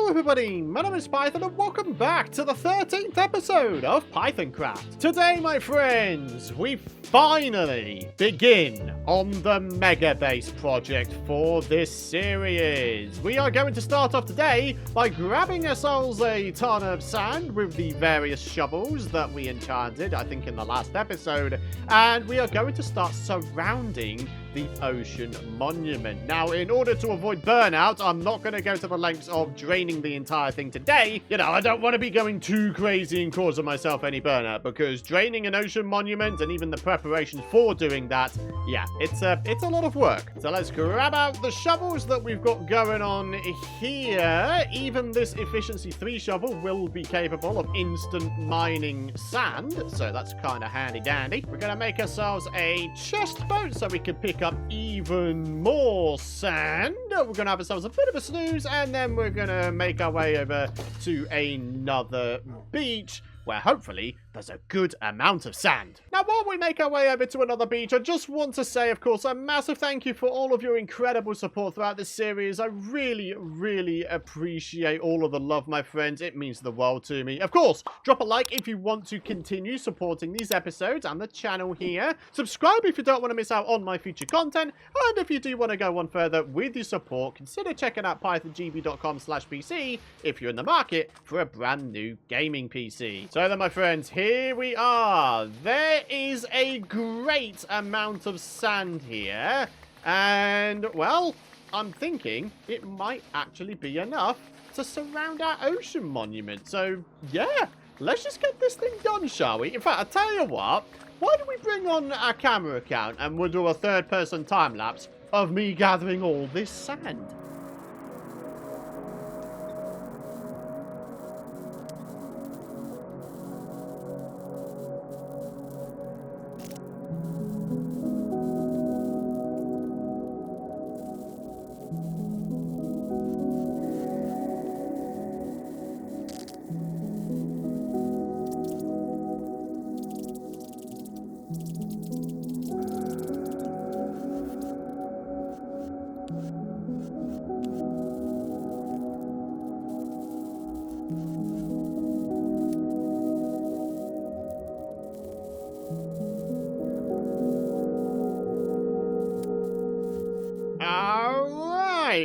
Hello everybody, my name is Python and welcome back to the 13th episode of Pythoncraft. Today, my friends, we finally begin on the Mega Base project for this series. We are going to start off today by grabbing ourselves a ton of sand with the various shovels that we enchanted, I think, in the last episode, and we are going to start surrounding the ocean monument. Now, in order to avoid burnout, I'm not going to go to the lengths of draining the entire thing today. You know, I don't want to be going too crazy and causing myself any burnout, because draining an ocean monument and even the preparations for doing that, yeah, it's a lot of work. So let's grab out the shovels that we've got going on here. Even this efficiency 3 shovel will be capable of instant mining sand, so that's kind of handy dandy. We're going to make ourselves a chest boat so we can pick up even more sand. We're going to have ourselves a bit of a snooze, and then we're going to make our way over to another beach where hopefully there's a good amount of sand. Now, while we make our way over to another beach, I just want to say, of course, a massive thank you for all of your incredible support throughout this series. I really, really appreciate all of the love, my friends. It means the world to me. Of course, drop a like if you want to continue supporting these episodes and the channel here. Subscribe if you don't want to miss out on my future content. And if you do want to go one further with your support, consider checking out pythongb.com/PC if you're in the market for a brand new gaming PC. So then, my friends, here we are. There is a great amount of sand here. And, well, I'm thinking it might actually be enough to surround our ocean monument. So, yeah, let's just get this thing done, shall we? In fact, I'll tell you what. Why don't we bring on our camera account and we'll do a third-person time-lapse of me gathering all this sand.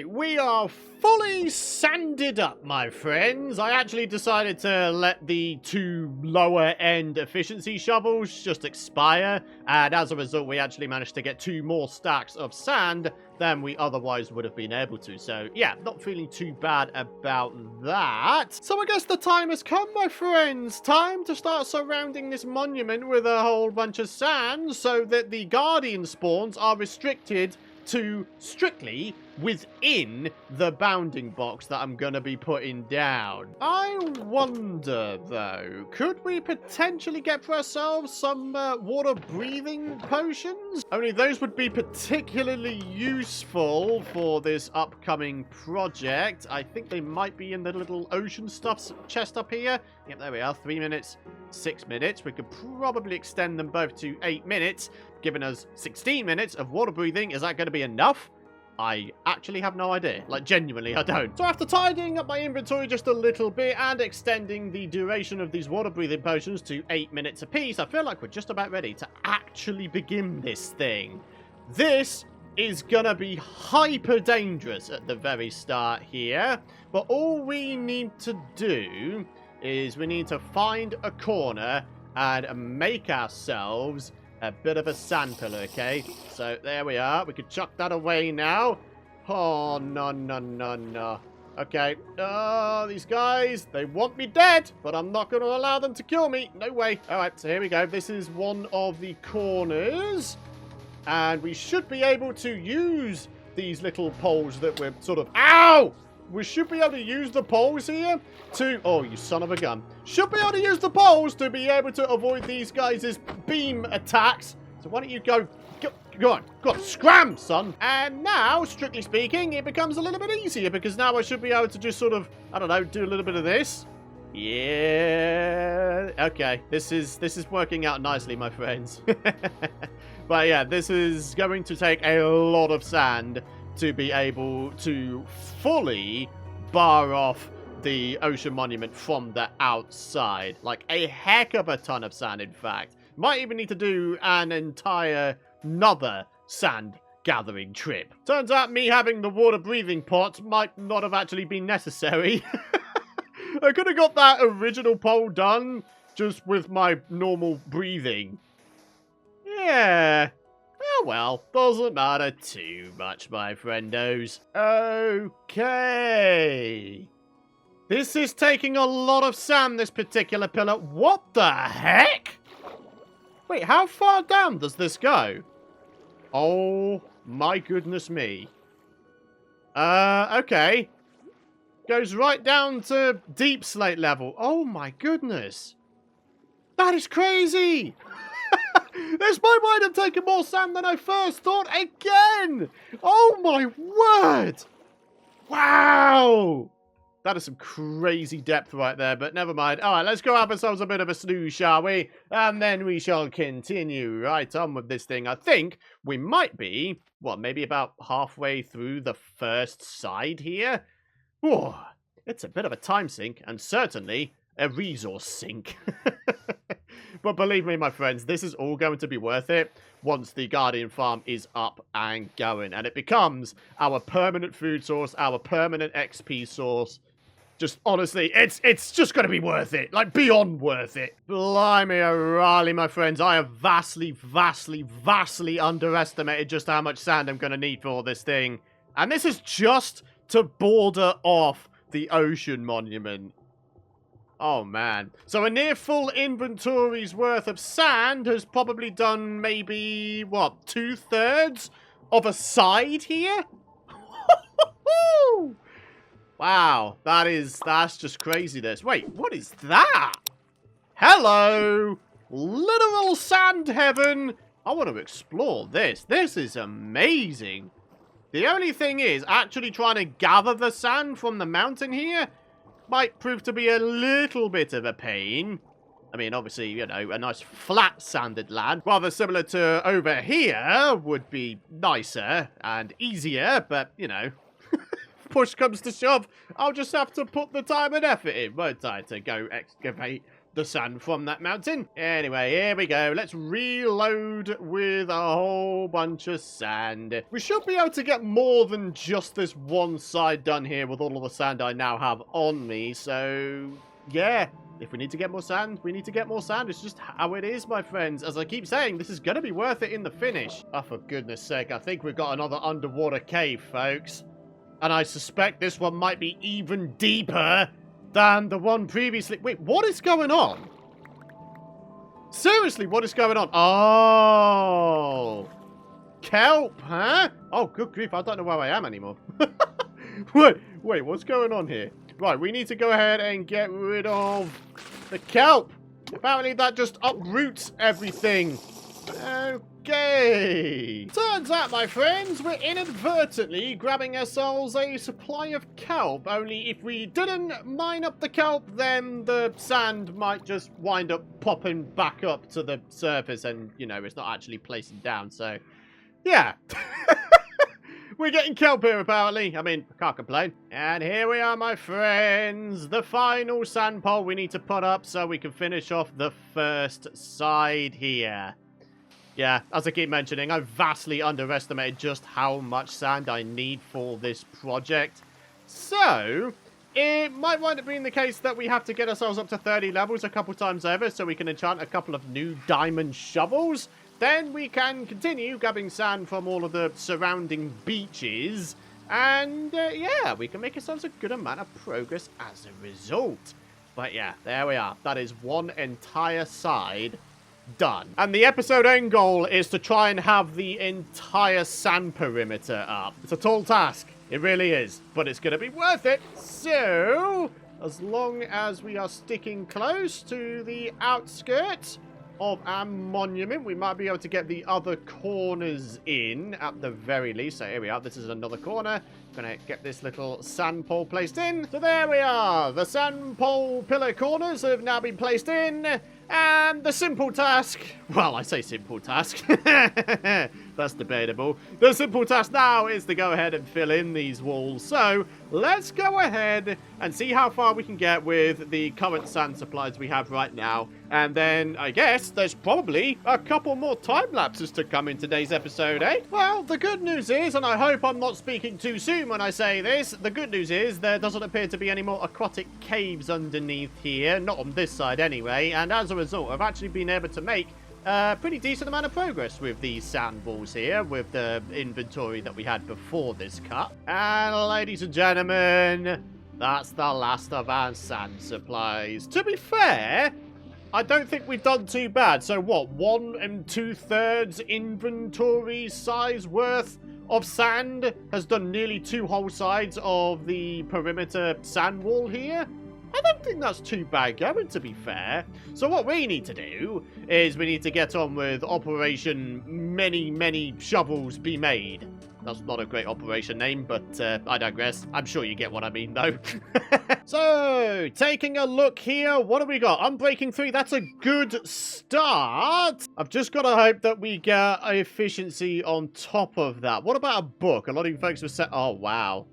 We are fully sanded up, my friends. I actually decided to let the 2 lower-end efficiency shovels just expire, and as a result, we actually managed to get 2 more stacks of sand than we otherwise would have been able to. So, yeah, not feeling too bad about that. So I guess the time has come, my friends. Time to start surrounding this monument with a whole bunch of sand so that the guardian spawns are restricted to strictly within the bounding box that I'm going to be putting down. I wonder, though, could we potentially get for ourselves some water-breathing potions? Only those would be particularly useful for this upcoming project. I think they might be in the little ocean stuff chest up here. Yep, there we are. 3 minutes, 6 minutes. We could probably extend them both to 8 minutes, giving us 16 minutes of water breathing. Is that going to be enough? I actually have no idea. Like, genuinely, I don't. So after tidying up my inventory just a little bit and extending the duration of these water-breathing potions to 8 minutes apiece, I feel like we're just about ready to actually begin this thing. This is gonna be hyper dangerous at the very start here, but all we need to do is we need to find a corner and make ourselves a bit of a sand pillar, okay? So, there we are. We can chuck that away now. Oh, no, no, no, no. Okay. Oh, these guys, they want me dead, but I'm not going to allow them to kill me. No way. All right, so here we go. This is one of the corners. And we should be able to use these little poles that we're sort of... Ow! We should be able to use the poles here to... Oh, you son of a gun. Should be able to use the poles to be able to avoid these guys' beam attacks. So why don't you go Go on, scram, son. And now, strictly speaking, it becomes a little bit easier because now I should be able to just sort of, I don't know, do a little bit of this. Yeah. Okay, this is working out nicely, my friends. But yeah, this is going to take a lot of sand to be able to fully bar off the ocean monument from the outside. Like, a heck of a ton of sand, in fact. Might even need to do an entire another sand gathering trip. Turns out me having the water breathing pot might not have actually been necessary. I could have got that original pole done just with my normal breathing. Yeah. Oh well, doesn't matter too much, my friendos. Okay. This is taking a lot of sand, this particular pillar. What the heck? Wait, how far down does this go? Oh my goodness me. Okay. Goes right down to deep slate level. Oh my goodness. That is crazy. This might have taken more sand than I first thought again. Oh my word. Wow. That is some crazy depth right there, but never mind. All right, let's go have ourselves a bit of a snooze, shall we? And then we shall continue right on with this thing. I think we might be, what, maybe about halfway through the first side here? Whoa, it's a bit of a time sink, and certainly a resource sink. But believe me, my friends, this is all going to be worth it once the Guardian Farm is up and going. And it becomes our permanent food source, our permanent XP source. Just, honestly, it's just going to be worth it. Like, beyond worth it. Blimey O'Reilly, my friends. I have vastly underestimated just how much sand I'm going to need for all this thing. And this is just to border off the ocean monument. Oh, man. So a near full inventory's worth of sand has probably done maybe, what, 2/3 of a side here? Wow, that's just craziness. Wait, what is that? Hello! Literal sand heaven! I want to explore this. This is amazing. The only thing is, actually trying to gather the sand from the mountain here might prove to be a little bit of a pain. I mean, obviously, you know, a nice flat sanded land, rather similar to over here, would be nicer and easier, but, you know, push comes to shove, I'll just have to put the time and effort in, won't I, to go excavate the sand from that mountain. Anyway, here we go. Let's reload with a whole bunch of sand. We should be able to get more than just this one side done here with all of the sand I now have on me. So, yeah, if we need to get more sand, we need to get more sand. It's just how it is, my friends. As I keep saying, this is going to be worth it in the finish. Oh, for goodness sake, I think we've got another underwater cave, folks. And I suspect this one might be even deeper than the one previously. Wait, what is going on? Seriously, what is going on? Oh. Kelp, huh? Oh, good grief, I don't know where I am anymore. Wait, what's going on here? Right, we need to go ahead and get rid of the kelp. Apparently that just uproots everything. Okay. Turns out, my friends, we're inadvertently grabbing ourselves a supply of kelp. Only if we didn't mine up the kelp, then the sand might just wind up popping back up to the surface and, you know, it's not actually placing down. So, yeah. We're getting kelp here, apparently. I mean, I can't complain. And here we are, my friends. The final sand pole we need to put up so we can finish off the first side here. Yeah, as I keep mentioning, I've vastly underestimated just how much sand I need for this project. So, it might wind up being the case that we have to get ourselves up to 30 levels a couple times over so we can enchant a couple of new diamond shovels. Then we can continue grabbing sand from all of the surrounding beaches. And, yeah, we can make ourselves a good amount of progress as a result. But, yeah, there we are. That is one entire side done. And the episode end goal is to try and have the entire sand perimeter up. It's a tall task. It really is. But it's going to be worth it. So, as long as we are sticking close to the outskirts of our monument, we might be able to get the other corners in at the very least. So here we are. This is another corner. Gonna get this little sand pole placed in. So there we are. The sand pole pillar corners have now been placed in. And the simple task, well, I say simple task, That's debatable. The simple task now is to go ahead and fill in these walls. So let's go ahead and see how far we can get with the current sand supplies we have right now. And then I guess there's probably a couple more time lapses to come in today's episode, eh? Well, the good news is, and I hope I'm not speaking too soon when I say this, the good news is there doesn't appear to be any more aquatic caves underneath here. Not on this side anyway. And as a result, I've actually been able to make pretty decent amount of progress with these sand walls here, with the inventory that we had before this cut. And ladies and gentlemen, that's the last of our sand supplies. To be fair, I don't think we've done too bad. So what, 1 2/3 inventory size worth of sand has done nearly 2 whole sides of the perimeter sand wall here? I don't think that's too bad going, to be fair. So what we need to do is we need to get on with Operation Many Shovels Be Made. That's not a great operation name, but I digress. I'm sure you get what I mean, though. So, taking a look here, what have we got? Unbreaking 3, that's a good start. I've just got to hope that we get efficiency on top of that. What about a book? A lot of you folks have said, oh, wow.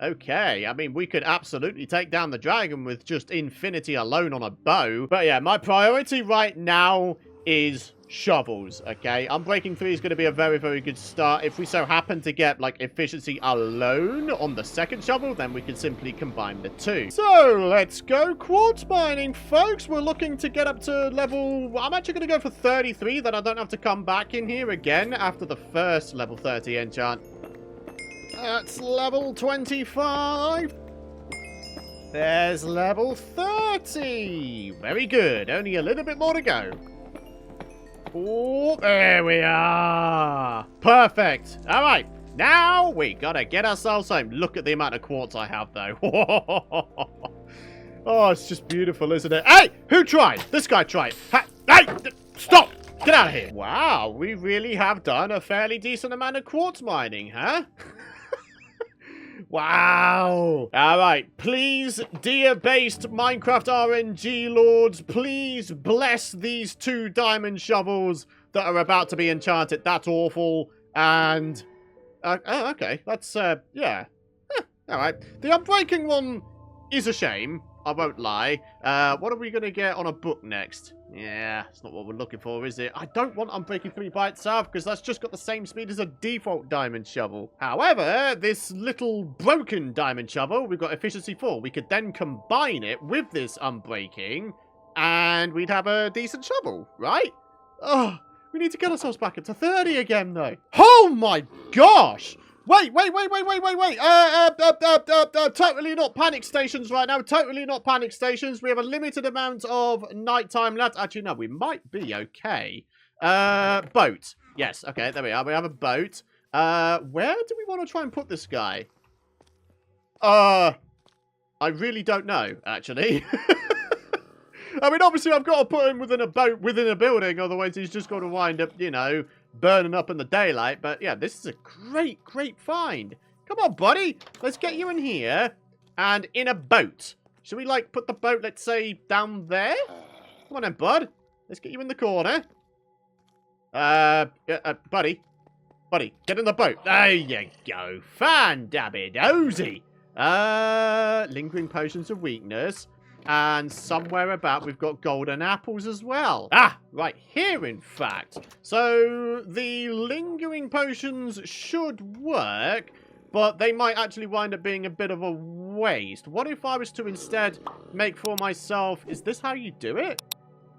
Okay, I mean, we could absolutely take down the dragon with just infinity alone on a bow. But yeah, my priority right now is shovels, okay? Unbreaking 3 is going to be a very, very good start. If we so happen to get, like, efficiency alone on the second shovel, then we can simply combine the two. So, let's go quartz mining, folks. We're looking to get up to level... I'm actually going to go for 33, then I don't have to come back in here again after the first level 30 enchant. That's level 25. There's level 30. Very good. Only a little bit more to go. Oh, there we are. Perfect. All right. Now we gotta get ourselves home. Look at the amount of quartz I have, though. Oh, it's just beautiful, isn't it? Hey, who tried? This guy tried. Hey, stop. Get out of here. Wow, we really have done a fairly decent amount of quartz mining, huh? Wow. All right. Please, dear-based Minecraft RNG lords, please bless these 2 diamond shovels that are about to be enchanted. That's awful. And... oh, okay. That's, yeah. All right. The unbreaking one is a shame. I won't lie. What are we going to get on a book next? Yeah, it's not what we're looking for, is it? I don't want Unbreaking 3 by itself, because that's just got the same speed as a default diamond shovel. However, this little broken diamond shovel, we've got efficiency 4. We could then combine it with this Unbreaking, and we'd have a decent shovel, right? Oh, we need to get ourselves back up to 30 again, though. Oh my gosh! Wait. Totally not panic stations right now. Totally not panic stations. We have a limited amount of nighttime left. Actually, no, we might be okay. Boat. Yes, okay, there we are. We have a boat. Where do we want to try and put this guy? I really don't know, actually. I mean, obviously, I've got to put him within a boat, within a building, otherwise he's just going to wind up, you know, burning up in the daylight. But yeah, this is a great, great find. Come on, buddy. Let's get you in here and in a boat. Should we, like, put the boat, let's say, down there? Come on then, bud. Let's get you in the corner. Buddy. Buddy, get in the boat. There you go. Fan-dabby-dozy. Lingering potions of weakness. And somewhere about we've got golden apples as well. Ah, right here, in fact. So the lingering potions should work, but they might actually wind up being a bit of a waste. What if I was to instead make for myself... Is this how you do it?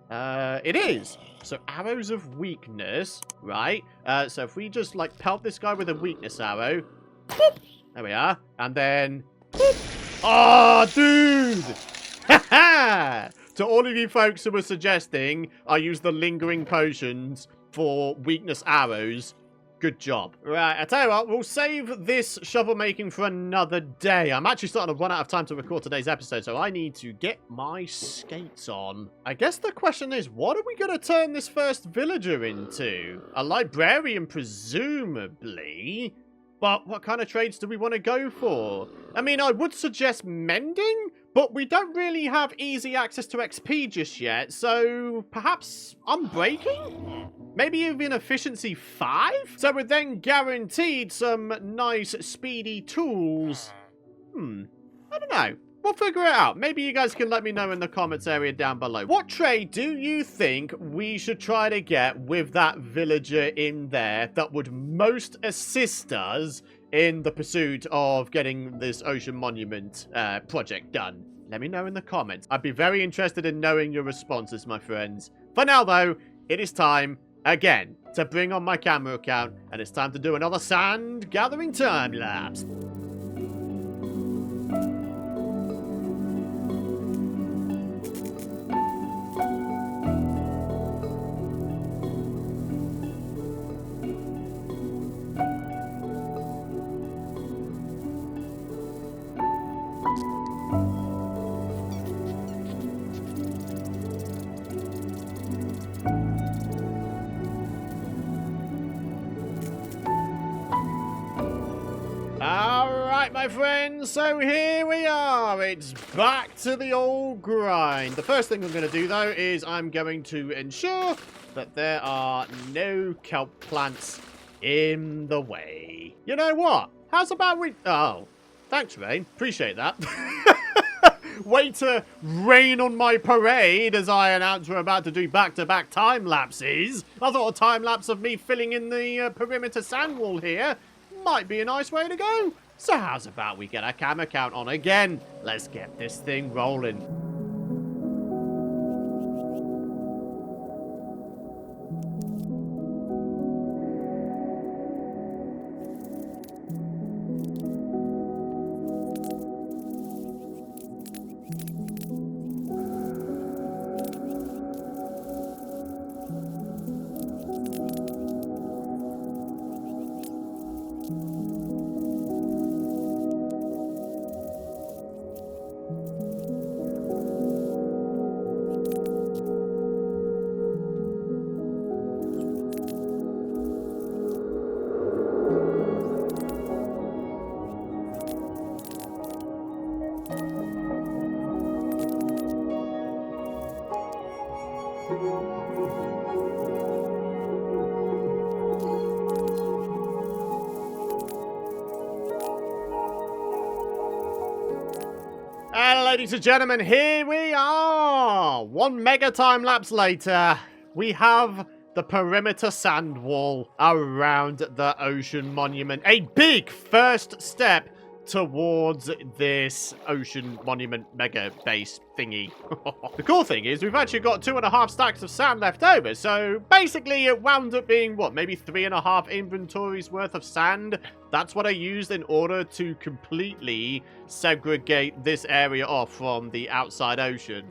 It is. So arrows of weakness, right? So if we just, like, pelt this guy with a weakness arrow. Boop, there we are. And then... Boop. Oh, dude! To all of you folks who were suggesting I use the lingering potions for weakness arrows, good job. Right, I tell you what, we'll save this shovel making for another day. I'm actually starting to run out of time to record today's episode, so I need to get my skates on. I guess the question is, what are we going to turn this first villager into? A librarian, presumably. But what kind of trades do we want to go for? I mean, I would suggest mending, but we don't really have easy access to XP just yet, so perhaps unbreaking? maybe even efficiency 5? So we're then guaranteed some nice speedy tools. I don't know. We'll figure it out. Maybe you guys can let me know in the comments area down below. What trade do you think we should try to get with that villager in there that would most assist us in the pursuit of getting this ocean monument project done? Let me know in the comments. I'd be very interested in knowing your responses, my friends. For now, though, it is time, again, to bring on my camera account, and it's time to do another sand gathering time lapse. Alright, my friends, so here we are. It's back to the old grind. The first thing I'm going to do, though, is I'm going to ensure that there are no kelp plants in the way. You know what? How's about we... Oh, thanks, Rain. Appreciate that. Way to rain on my parade as I announce we're about to do back-to-back time lapses. I thought a time lapse of me filling in the perimeter sand wall here might be a nice way to go. So how's about we get our camera count on again? Let's get this thing rolling. And ladies and gentlemen, here we are! One mega time lapse later, we have the perimeter sand wall around the ocean monument. A big first step towards this ocean monument mega base thingy. The cool thing is we've actually got 2.5 stacks of sand left over, so basically it wound up being, what, maybe 3.5 inventories worth of sand. That's what I used in order to completely segregate this area off from the outside ocean.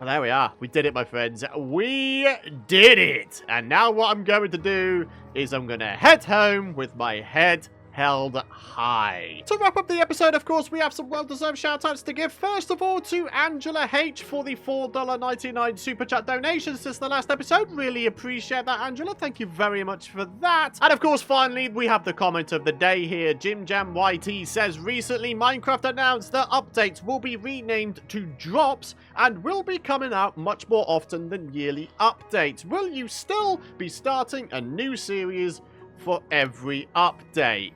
And there we are. We did it, my friends. We did it! And now what I'm going to do is I'm going to head home with my head held high. To wrap up the episode, of course, we have some well-deserved shout-outs to give. First of all, to Angela H for the $4.99 super chat donation since the last episode. Really appreciate that, Angela. Thank you very much for that. And of course, finally, we have the comment of the day here. Jim Jam YT says, recently Minecraft announced that updates will be renamed to drops and will be coming out much more often than yearly updates. Will you still be starting a new series for every update?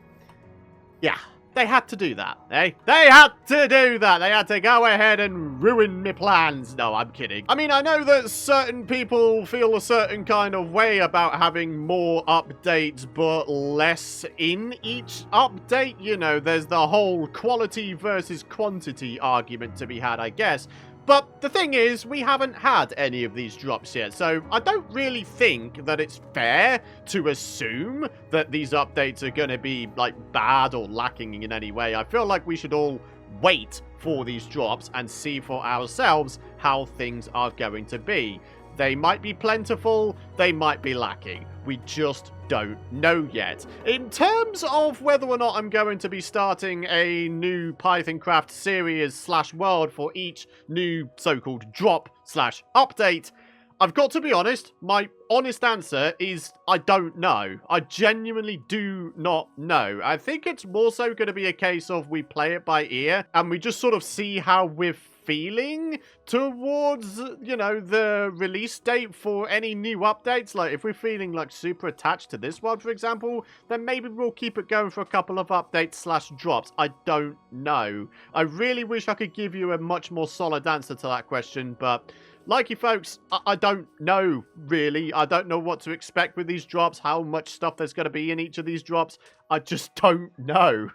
Yeah, they had to do that, eh? They had to do that. They had to go ahead and ruin my plans. No, I'm kidding. I mean, I know that certain people feel a certain kind of way about having more updates, but less in each update. You know, there's the whole quality versus quantity argument to be had, I guess. But the thing is, we haven't had any of these drops yet, so I don't really think that it's fair to assume that these updates are going to be, like, bad or lacking in any way. I feel like we should all wait for these drops and see for ourselves how things are going to be. They might be plentiful, they might be lacking. We just don't know yet. In terms of whether or not I'm going to be starting a new Pythoncraft series / world for each new so-called drop / update, I've got to be honest. My honest answer is I don't know. I genuinely do not know. I think it's more so going to be a case of we play it by ear and we just sort of see how we're feeling towards, you know, the release date for any new updates. Like, if we're feeling, like, super attached to this one, for example, then maybe we'll keep it going for a couple of updates / drops. I don't know. I really wish I could give you a much more solid answer to that question, but like you folks, I don't know, really. I don't know what to expect with these drops, how much stuff there's going to be in each of these drops. I just don't know.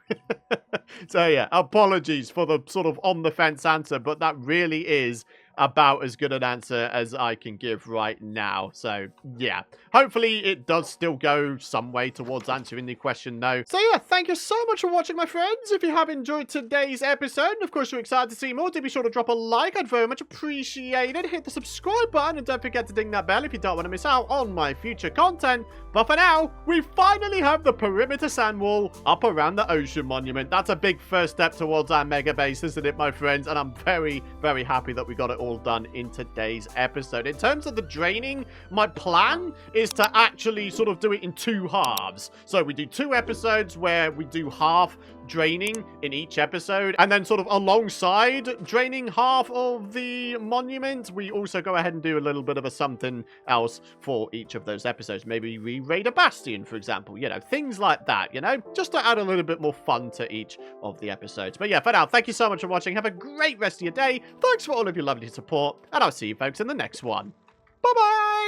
So yeah, apologies for the sort of on the fence answer, but that really is about as good an answer as I can give right now. So yeah, hopefully it does still go some way towards answering the question though. So yeah, thank you so much for watching, my friends. If you have enjoyed today's episode, and of course you're excited to see more, do be sure to drop a like. I'd very much appreciate it. Hit the subscribe button and don't forget to ding that bell if you don't want to miss out on my future content. But for now, we finally have the perimeter sand wall up around the ocean monument. That's a big first step towards our mega base, isn't it, my friends? And I'm very, very happy that we got it all done in today's episode. In terms of the draining, my plan is to actually sort of do it in 2 halves. So we do 2 episodes where we do half draining in each episode, and then sort of alongside draining half of the monument, we also go ahead and do a little bit of a something else for each of those episodes. Maybe we raid a bastion, for example, you know, things like that, you know, just to add a little bit more fun to each of the episodes. But yeah, for now, thank you so much for watching. Have a great rest of your day. Thanks for all of your lovely support, and I'll see you folks in the next one. Bye-bye!